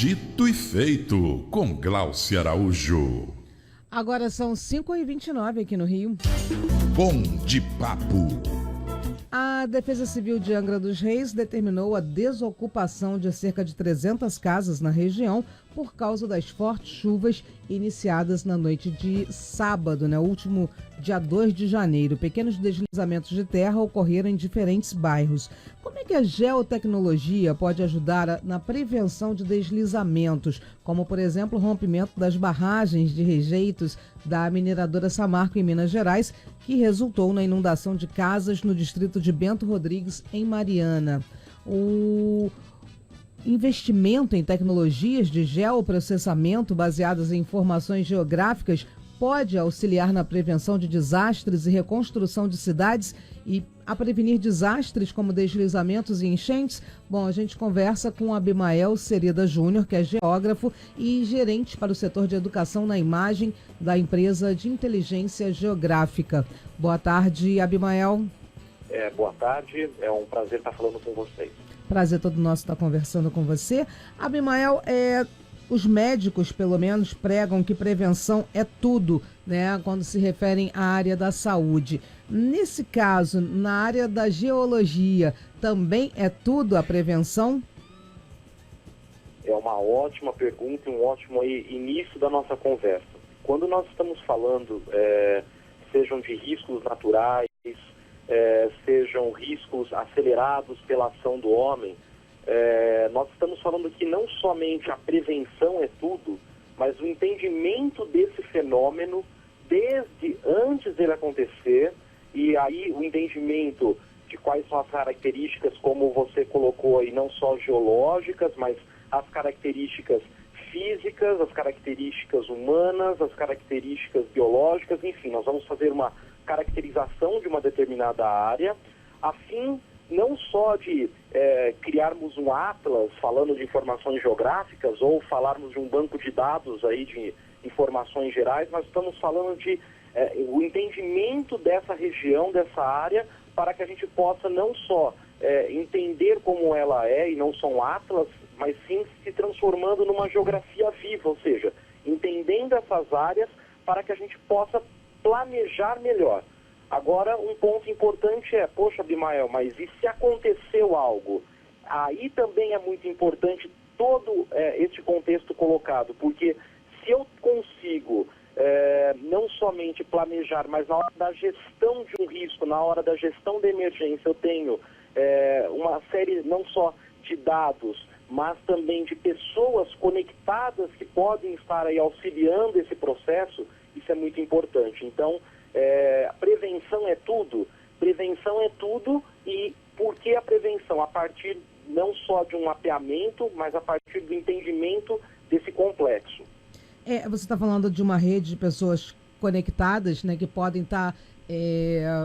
Dito e feito, com Glaucia Araújo. Agora são 5h29 aqui no Rio. Bom de papo. A Defesa Civil de Angra dos Reis determinou a desocupação de cerca de 300 casas na região por causa das fortes chuvas iniciadas na noite de sábado, último dia 2 de janeiro. Pequenos deslizamentos de terra ocorreram em diferentes bairros. Como é que a geotecnologia pode ajudar na prevenção de deslizamentos, como, por exemplo, o rompimento das barragens de rejeitos da mineradora Samarco em Minas Gerais, que resultou na inundação de casas no distrito de Bento Rodrigues, em Mariana? O investimento em tecnologias de geoprocessamento baseadas em informações geográficas pode auxiliar na prevenção de desastres e reconstrução de cidades e a prevenir desastres como deslizamentos e enchentes? Bom, a gente conversa com Abimael Cerida Júnior, que é geógrafo e gerente para o setor de educação na imagem da empresa de inteligência geográfica. Boa tarde, Abimael. Boa tarde, é um prazer estar falando com vocês. Prazer todo nosso estar conversando com você. Abimael, os médicos, pelo menos, pregam que prevenção é tudo, quando se referem à área da saúde. Nesse caso, na área da geologia, também é tudo a prevenção? É uma ótima pergunta e um ótimo início da nossa conversa. Quando nós estamos falando, sejam de riscos naturais, sejam riscos acelerados pela ação do homem, nós estamos falando que não somente a prevenção é tudo, mas o entendimento desse fenômeno desde antes dele acontecer, e aí o entendimento de quais são as características, como você colocou aí, não só geológicas, mas as características físicas, as características humanas, as características biológicas, enfim, nós vamos fazer uma caracterização de uma determinada área, a fim não só de criarmos um atlas falando de informações geográficas ou falarmos de um banco de dados aí de informações gerais, mas estamos falando de o entendimento dessa região, dessa área, para que a gente possa não só entender como ela é, e não só um atlas, mas sim se transformando numa geografia viva, ou seja, entendendo essas áreas para que a gente possa planejar melhor. Agora, um ponto importante poxa, Abimael, mas e se aconteceu algo? Aí também é muito importante todo este contexto colocado, porque se eu consigo não somente planejar, mas na hora da gestão de um risco, na hora da gestão da emergência, eu tenho uma série não só de dados, mas também de pessoas conectadas que podem estar aí auxiliando esse processo, isso é muito importante. Então, prevenção é tudo. Prevenção é tudo. E por que a prevenção? A partir não só de um mapeamento, mas a partir do entendimento desse complexo. Você está falando de uma rede de pessoas conectadas, que podem estar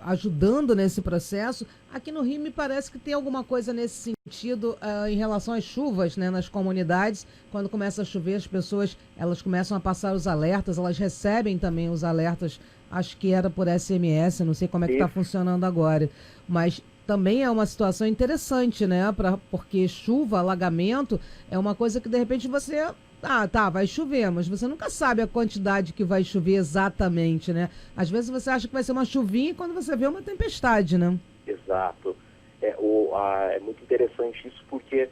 ajudando nesse processo. Aqui no Rio me parece que tem alguma coisa nesse sentido em relação às chuvas, nas comunidades. Quando começa a chover, as pessoas elas começam a passar os alertas, elas recebem também os alertas, acho que era por SMS, não sei como é que está funcionando agora, mas também é uma situação interessante, porque chuva, alagamento, é uma coisa que de repente você... vai chover, mas você nunca sabe a quantidade que vai chover exatamente, Às vezes você acha que vai ser uma chuvinha e quando você vê uma tempestade, Exato. É muito interessante isso porque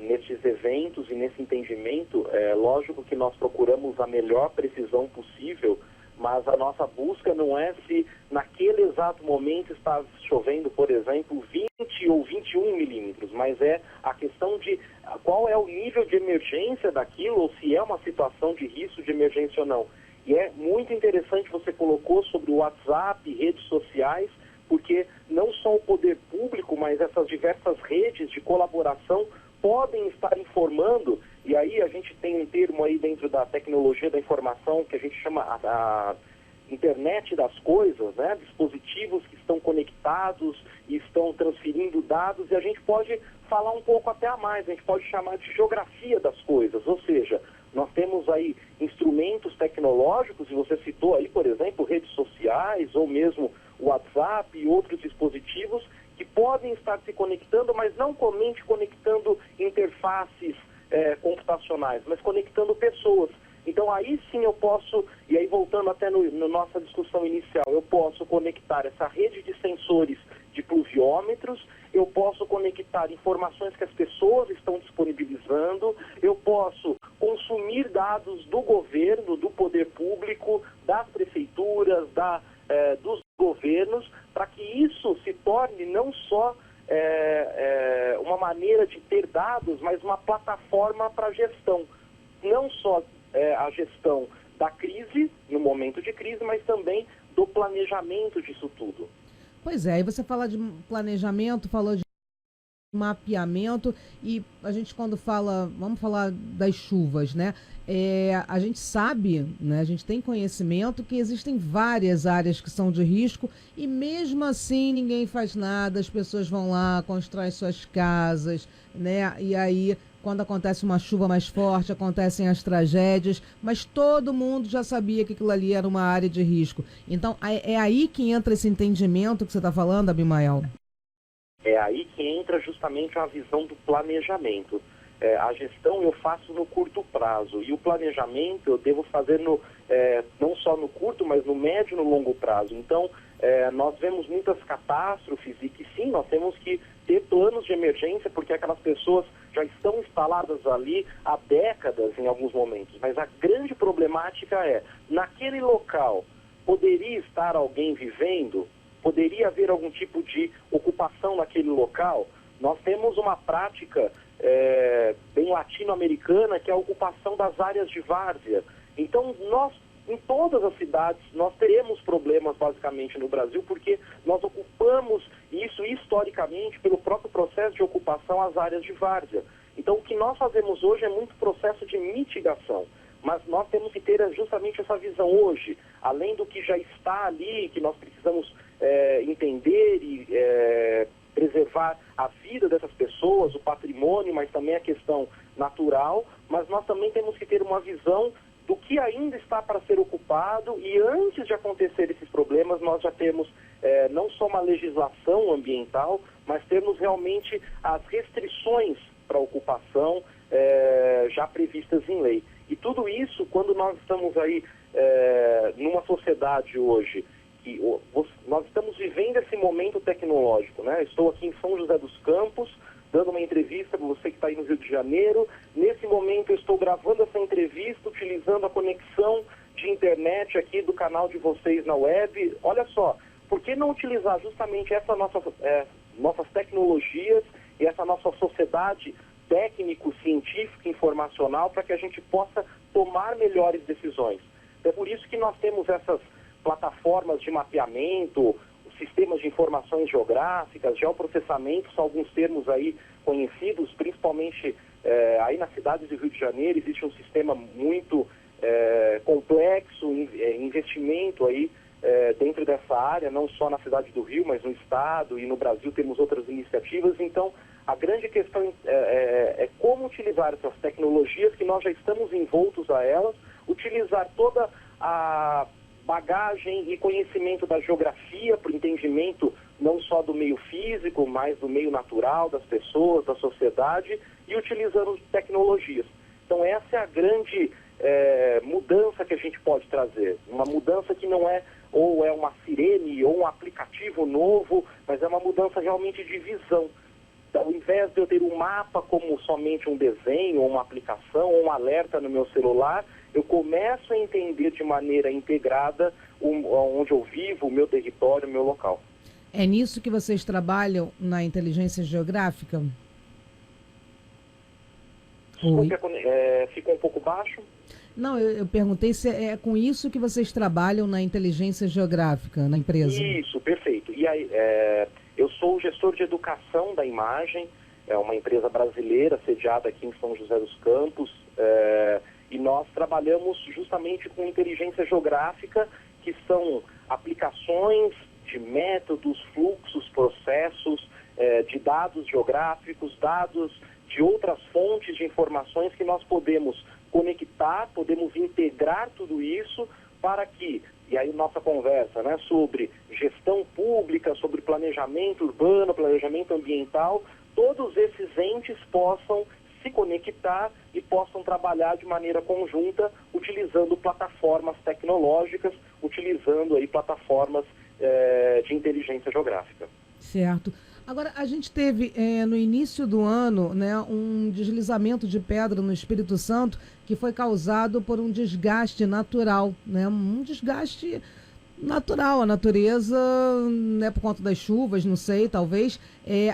nesses eventos e nesse entendimento, lógico que nós procuramos a melhor precisão possível, mas a nossa busca não é se naquele exato momento está chovendo, por exemplo, 20 ou 21 milímetros, mas é a questão de qual é o nível de emergência daquilo, ou se é uma situação de risco de emergência ou não. E é muito interessante, você colocou sobre o WhatsApp, redes sociais, porque não só o poder público, mas essas diversas redes de colaboração podem estar informando, e aí a gente tem um termo aí dentro da tecnologia da informação que a gente chama a internet das coisas, dispositivos que estão conectados e estão transferindo dados, e a gente pode falar um pouco até a mais, a gente pode chamar de geografia das coisas, ou seja, nós temos aí instrumentos tecnológicos, e você citou aí, por exemplo, redes sociais ou mesmo WhatsApp e outros dispositivos que podem estar se conectando, mas não somente conectando interfaces computacionais, mas conectando pessoas. Então aí sim eu posso, e aí voltando até no nossa discussão inicial, eu posso conectar essa rede de sensores de pluviômetros, eu posso conectar informações que as pessoas estão disponibilizando, eu posso consumir dados do governo, do poder público, das prefeituras, dos governos, para que isso se torne não só uma maneira de ter dados, mas uma plataforma para gestão. Não só a gestão da crise, no momento de crise, mas também do planejamento disso tudo. Pois é, aí você fala de planejamento, falou de mapeamento, e a gente quando fala, vamos falar das chuvas, né? A gente sabe, né? A gente tem conhecimento que existem várias áreas que são de risco e mesmo assim ninguém faz nada, as pessoas vão lá, constroem suas casas, né? E aí, quando acontece uma chuva mais forte, acontecem as tragédias, mas todo mundo já sabia que aquilo ali era uma área de risco. Então, é aí que entra esse entendimento que você está falando, Abimael? É aí que entra justamente a visão do planejamento. A gestão eu faço no curto prazo e o planejamento eu devo fazer não só no curto, mas no médio e no longo prazo. Então, nós vemos muitas catástrofes e que sim, nós temos que ter planos de emergência porque aquelas pessoas já estão instaladas ali há décadas em alguns momentos. Mas a grande problemática naquele local, poderia estar alguém vivendo? Poderia haver algum tipo de ocupação naquele local? Nós temos uma prática bem latino-americana, que é a ocupação das áreas de várzea. Então, em todas as cidades, nós teremos problemas, basicamente, no Brasil, porque nós ocupamos isso historicamente pelo próprio processo de ocupação as áreas de várzea. Então, o que nós fazemos hoje é muito processo de mitigação. Mas nós temos que ter justamente essa visão hoje, além do que já está ali, que nós precisamos entender e preservar a vida dessas pessoas, o patrimônio, mas também a questão natural, mas nós também temos que ter uma visão do que ainda está para ser ocupado e antes de acontecer esses problemas nós já temos não só uma legislação ambiental, mas temos realmente as restrições para ocupação já previstas em lei. E tudo isso, quando nós estamos aí numa sociedade hoje, que nós estamos vivendo esse momento tecnológico, né? Estou aqui em São José dos Campos, dando uma entrevista para você que está aí no Rio de Janeiro. Nesse momento eu estou gravando essa entrevista, utilizando a conexão de internet aqui do canal de vocês na web. Olha só, por que não utilizar justamente essas nossas tecnologias e essa nossa sociedade técnico-científica, informacional, para que a gente possa tomar melhores decisões? É por isso que nós temos essas plataformas de mapeamento, sistemas de informações geográficas, geoprocessamento, são alguns termos aí conhecidos, principalmente aí nas cidades do Rio de Janeiro. Existe um sistema muito complexo, investimento aí dentro dessa área, não só na cidade do Rio, mas no estado e no Brasil temos outras iniciativas. Então, a grande questão é como utilizar essas tecnologias que nós já estamos envoltos a elas, utilizar toda a bagagem e conhecimento da geografia para o entendimento não só do meio físico, mas do meio natural, das pessoas, da sociedade, e utilizando tecnologias. Então essa é a grande mudança que a gente pode trazer. Uma mudança que não é ou é uma sirene ou um aplicativo novo, mas é uma mudança realmente de visão. Ao invés de eu ter um mapa como somente um desenho, ou uma aplicação, ou um alerta no meu celular, eu começo a entender de maneira integrada onde eu vivo, o meu território, o meu local. É nisso que vocês trabalham na inteligência geográfica? Desculpe, ficou um pouco baixo? Não, eu perguntei se é com isso que vocês trabalham na inteligência geográfica, na empresa. Isso, perfeito. E aí, eu sou o gestor de educação da imagem, é uma empresa brasileira sediada aqui em São José dos Campos, e nós trabalhamos justamente com inteligência geográfica, que são aplicações de métodos, fluxos, processos, de dados geográficos, dados de outras fontes de informações que nós podemos conectar, podemos integrar tudo isso para que, e aí nossa conversa, né, sobre gestão pública, sobre planejamento urbano, planejamento ambiental, todos esses entes possam se conectar e possam trabalhar de maneira conjunta, utilizando plataformas tecnológicas, utilizando aí plataformas de inteligência geográfica. Certo. Agora, a gente teve no início do ano, né, um deslizamento de pedra no Espírito Santo que foi causado por um desgaste natural, né, um desgaste natural. A natureza, né, por conta das chuvas, não sei, talvez,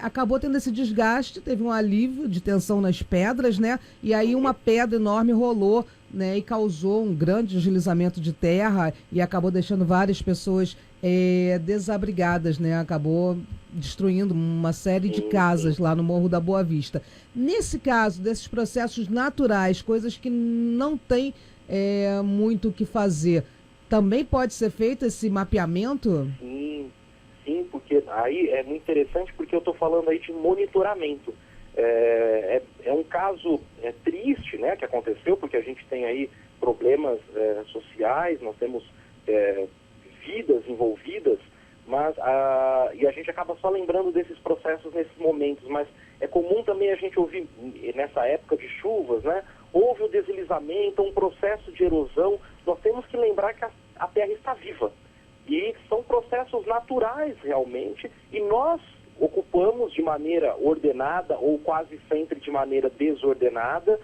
acabou tendo esse desgaste, teve um alívio de tensão nas pedras, né, e aí uma pedra enorme rolou, né, e causou um grande deslizamento de terra e acabou deixando várias pessoas desabrigadas, né, acabou destruindo uma série de casas lá no Morro da Boa Vista. Nesse caso, desses processos naturais, coisas que não tem muito o que fazer, também pode ser feito esse mapeamento? Sim, porque aí é muito interessante, porque eu estou falando aí de monitoramento. É um caso triste, né, que aconteceu, porque a gente tem aí problemas sociais, nós temos vidas envolvidas, mas e a gente acaba só lembrando desses processos nesses momentos, mas é comum também a gente ouvir, nessa época de chuvas, né, houve o deslizamento, um processo de erosão. Nós temos que lembrar que a Terra está viva, e são processos naturais realmente, e nós ocupamos de maneira ordenada, ou quase sempre de maneira desordenada,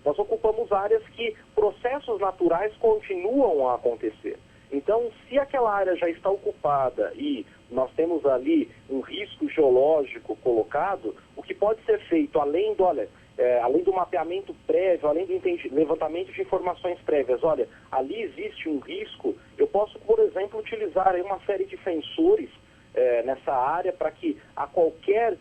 nós ocupamos áreas que processos naturais continuam a acontecer. Então, se aquela área já está ocupada e nós temos ali um risco geológico colocado, o que pode ser feito, além do mapeamento prévio, além do levantamento de informações prévias, olha, ali existe um risco, eu posso, por exemplo, utilizar aí uma série de sensores nessa área para que a qualquer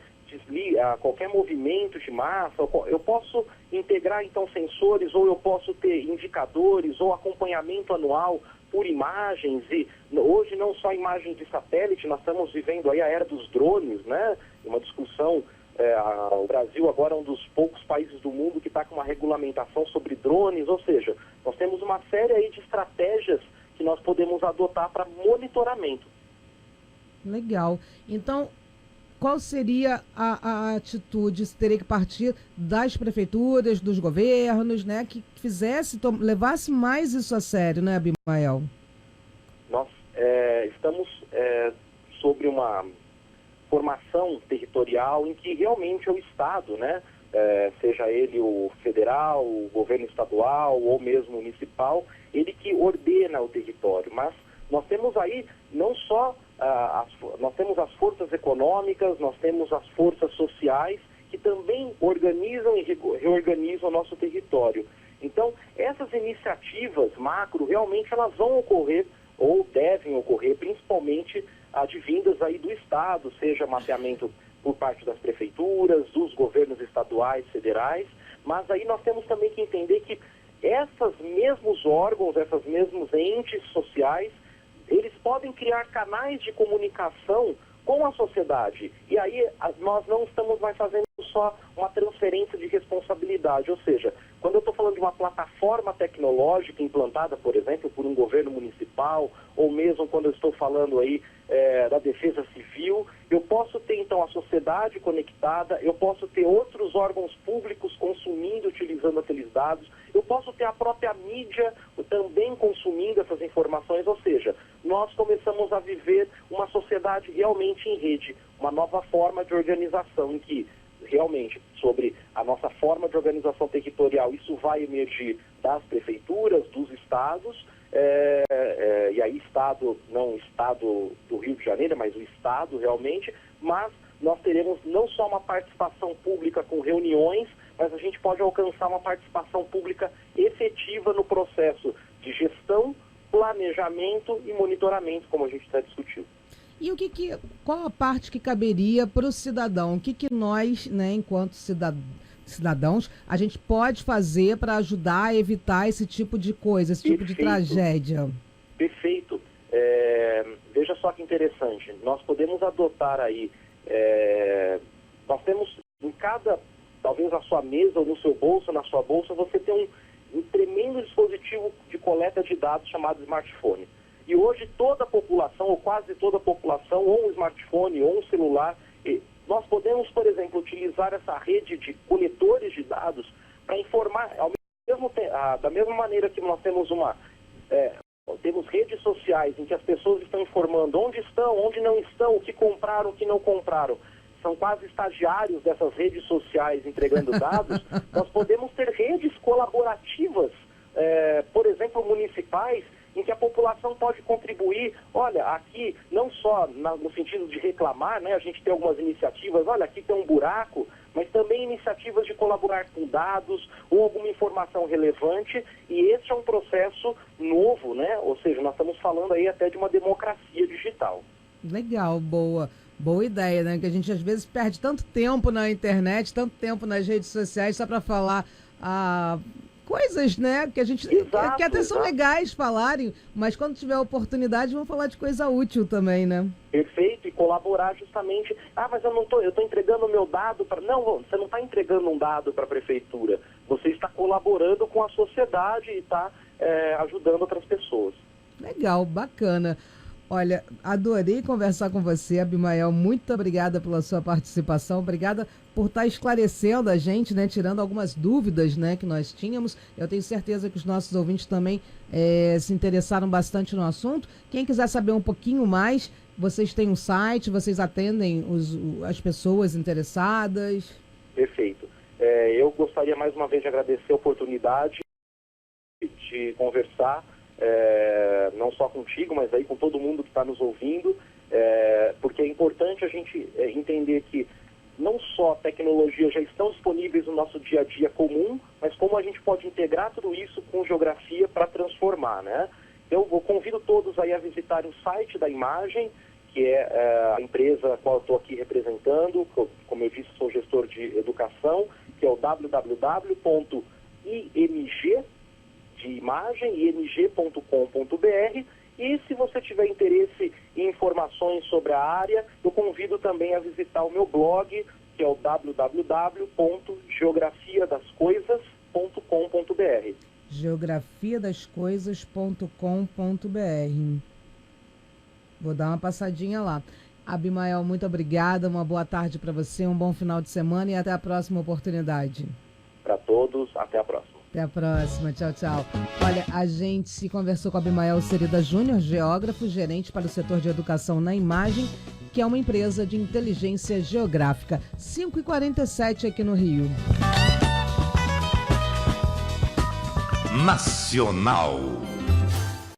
movimento de massa, eu posso integrar então sensores, ou eu posso ter indicadores ou acompanhamento anual por imagens, e hoje não só imagens de satélite, nós estamos vivendo aí a era dos drones, né? Uma discussão, o Brasil agora é um dos poucos países do mundo que está com uma regulamentação sobre drones, ou seja, nós temos uma série aí de estratégias que nós podemos adotar para monitoramento. Legal. Então, qual seria a atitude? Teria que partir das prefeituras, dos governos, né, que levasse mais isso a sério, né, Abimael? Nós estamos sobre uma formação territorial em que realmente é o Estado, né, seja ele o federal, o governo estadual ou mesmo municipal, ele que ordena o território. Mas nós temos aí não só nós temos as forças econômicas, nós temos as forças sociais que também organizam e reorganizam o nosso território. Então, essas iniciativas macro, realmente elas vão ocorrer ou devem ocorrer, principalmente advindas aí do Estado, seja mapeamento por parte das prefeituras, dos governos estaduais, federais, mas aí nós temos também que entender que esses mesmos órgãos, esses mesmos entes sociais, eles podem criar canais de comunicação com a sociedade. E aí nós não estamos mais fazendo só uma transferência de responsabilidade. Ou seja, quando eu estou falando de uma plataforma tecnológica implantada, por exemplo, por um governo municipal, ou mesmo quando eu estou falando aí da defesa civil, eu posso ter então a sociedade conectada, eu posso ter outros órgãos públicos consumindo, utilizando aqueles dados, eu posso ter a própria mídia também consumindo essas informações, ou seja, nós começamos a viver uma sociedade realmente em rede, uma nova forma de organização em que realmente sobre a nossa forma de organização territorial, isso vai emergir das prefeituras, dos estados, e aí Estado, não o Estado do Rio de Janeiro, mas o Estado realmente, mas nós teremos não só uma participação pública com reuniões, mas a gente pode alcançar uma participação pública efetiva no processo de gestão, planejamento e monitoramento, como a gente está discutindo. E qual a parte que caberia para o cidadão? O que nós, né, enquanto cidadãos, a gente pode fazer para ajudar a evitar esse tipo de coisa, esse tipo de tragédia? Perfeito. Veja só que interessante. Nós podemos adotar aí, nós temos em cada, talvez na sua mesa ou no seu bolso, na sua bolsa, você tem um tremendo dispositivo de coleta de dados chamado smartphone. E hoje toda a população, ou quase toda a população, ou um smartphone, ou um celular, nós podemos, por exemplo, utilizar essa rede de coletores de dados para informar, da mesma maneira que nós temos temos redes sociais em que as pessoas estão informando onde estão, onde não estão, o que compraram, o que não compraram. São quase estagiários dessas redes sociais entregando dados. Nós podemos ter redes colaborativas, por exemplo, municipais, em que a população pode contribuir. Olha, aqui, não só no sentido de reclamar, né, a gente tem algumas iniciativas, olha, aqui tem um buraco, mas também iniciativas de colaborar com dados ou alguma informação relevante, e esse é um processo novo, né? Ou seja, nós estamos falando aí até de uma democracia digital. Legal, boa ideia, né? Que a gente às vezes perde tanto tempo na internet, tanto tempo nas redes sociais só para falar coisas, né? Que a gente que até são legais falarem, mas quando tiver oportunidade vão falar de coisa útil também, né? Perfeito, e colaborar justamente. Mas eu estou entregando o meu dado para. Não, você não está entregando um dado para a prefeitura. Você está colaborando com a sociedade e está ajudando outras pessoas. Legal, bacana. Olha, adorei conversar com você, Abimael. Muito obrigada pela sua participação. Obrigada por estar esclarecendo a gente, né? Tirando algumas dúvidas, né, que nós tínhamos. Eu tenho certeza que os nossos ouvintes também se interessaram bastante no assunto. Quem quiser saber um pouquinho mais, vocês têm um site, vocês atendem as pessoas interessadas? Perfeito. Eu gostaria mais uma vez de agradecer a oportunidade de conversar, não só contigo, mas aí com todo mundo que está nos ouvindo, porque é importante a gente entender que não só tecnologias já estão disponíveis no nosso dia a dia comum, mas como a gente pode integrar tudo isso com geografia para transformar, né? Eu convido todos aí a visitarem o site da Imagem, que é a empresa a qual eu estou aqui representando. Como eu disse, sou gestor de educação, que é o www.img de imagem, img.com.br. E se você tiver interesse em informações sobre a área, eu convido também a visitar o meu blog, que é o www.geografiadascoisas.com.br. geografiadascoisas.com.br. Vou dar uma passadinha lá. Abimael, muito obrigada, uma boa tarde para você, um bom final de semana e até a próxima oportunidade. Para todos, até a próxima. Até a próxima, tchau, tchau. Olha, a gente conversou com Abimael Cerida Júnior, geógrafo, gerente para o setor de educação na Imagem, que é uma empresa de inteligência geográfica. 5h47 aqui no Rio. Nacional.